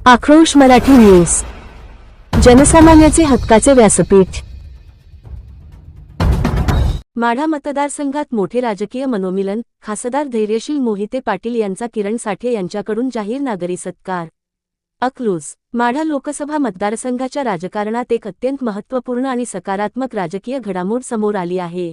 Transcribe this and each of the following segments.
आक्रोश मराठी न्यूज, जनसामान्याचे हक्काचे व्यासपीठ। माढा मतदारसंघात मोठे राजकीय मनोमिलन, खासदार धैर्यशील मोहिते पाटील यांचा किरण साठे यांच्याकडून जाहीर नागरी सत्कार। अकलूज माढा लोकसभा मतदारसंघाच्या राजकारणात एक अत्यंत महत्त्वपूर्ण आणि सकारात्मक राजकीय घडामोड समोर आली आहे।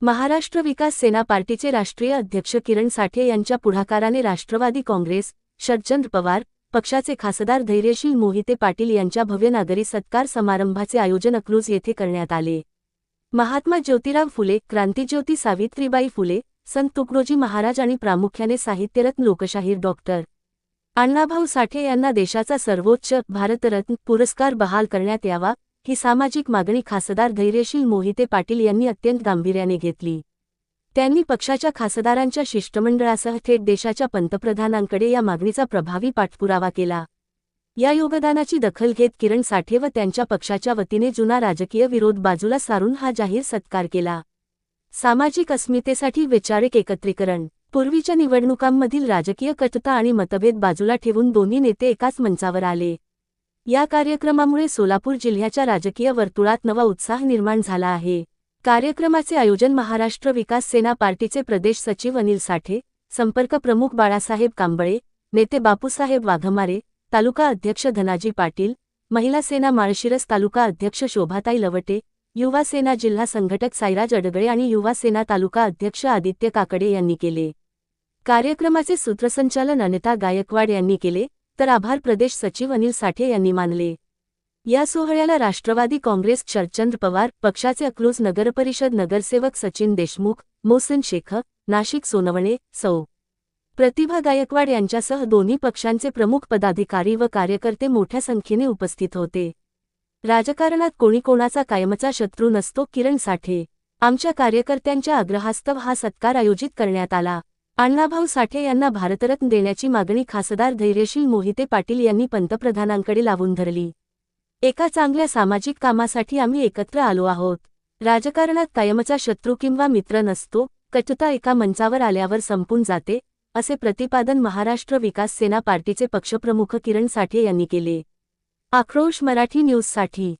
महाराष्ट्र विकास सेना पार्टीचे राष्ट्रीय अध्यक्ष किरण साठे यांच्या पुढाकाराने राष्ट्रवादी काँग्रेस, शरदचंद्र पवार पक्षाचे खासदार धैर्यशील मोहिते पाटील यांच्या भव्य नागरी सत्कार समारंभाचे आयोजन अकलूज येथे करण्यात आले। महात्मा ज्योतिराव फुले, क्रांतिज्योती सावित्रीबाई फुले, संत तुकडोजी महाराज आणि प्रामुख्याने साहित्यरत्न लोकशाहीर डॉक्टर अण्णाभाऊ साठे यांना देशाचा सर्वोच्च भारतरत्न पुरस्कार बहाल करण्यात यावा, ही सामाजिक मागणी खासदार धैर्यशील मोहिते पाटील यांनी अत्यंत गांभीर्याने घेतली। त्यांनी पक्षाच्या खासदारांच्या शिष्टमंडळासह थेट देशाच्या पंतप्रधानांकडे या मागणीचा प्रभावी पाठपुरावा केला। या योगदानाची दखल घेत किरण साठे व त्यांच्या पक्षाच्या वतीने जुना राजकीय विरोध बाजूला सारून हा जाहीर सत्कार केला। सामाजिक अस्मितेसाठी वैचारिक एकत्रीकरण। पूर्वीच्या निवडणुकांमधील राजकीय कटुता आणि मतभेद बाजूला ठेवून दोन्ही नेते एकाच मंचावर आले। या कार्यक्रमामुळे सोलापूर जिल्ह्याच्या राजकीय वर्तुळात नवा उत्साह निर्माण झाला आहे। कार्यक्रमाचे आयोजन महाराष्ट्र विकास सेना पार्टीचे प्रदेश सचिव अनिल साठे, संपर्क प्रमुख बाळासाहेब कांबळे, नेते बापूसाहेब वाघमारे, तालुका अध्यक्ष धनाजी पाटील, महिला सेना माळशिरस तालुका अध्यक्ष शोभाताई लवटे, युवा सेना जिल्हा संघटक साईराज अडगळे आणि युवा सेना तालुका अध्यक्ष आदित्य काकडे यांनी केले। कार्यक्रमाचे सूत्रसंचालन अनिता गायकवाड यांनी केले, तर आभार प्रदेश सचिव अनिल साठे यांनी मानले। या सोहळ्याला राष्ट्रवादी काँग्रेस शरदचंद्र पवार पक्षाचे अकलूज नगरपरिषद नगरसेवक सचिन देशमुख, मोहसिन शेख, नाशिक सोनवणे, सौ. प्रतिभा गायकवाड यांच्यासह दोन्ही पक्षांचे प्रमुख पदाधिकारी व कार्यकर्ते मोठ्या संख्येने उपस्थित होते। राजकारणात कोणी कोणाचा कायमचा शत्रू नसतो, किरण साठे। आमच्या कार्यकर्त्यांच्या आग्रहास्तव हा सत्कार आयोजित करण्यात आला। अण्णाभाऊ साठे यांना भारतरत्न देण्याची मागणी खासदार धैर्यशील मोहिते पाटील यांनी पंतप्रधानांकडे लावून धरली। एका चांगल्या सामाजिक कामासाठी आम्ही एकत्र आलो आहोत। राजकारणात कायमचा शत्रू किंवा मित्र नसतो, कटुता एका मंचावर आल्यावर संपून जाते, असे प्रतिपादन महाराष्ट्र विकास सेना पार्टीचे पक्षप्रमुख किरण साठे यांनी केले। आक्रोश मराठी न्यूजसाठी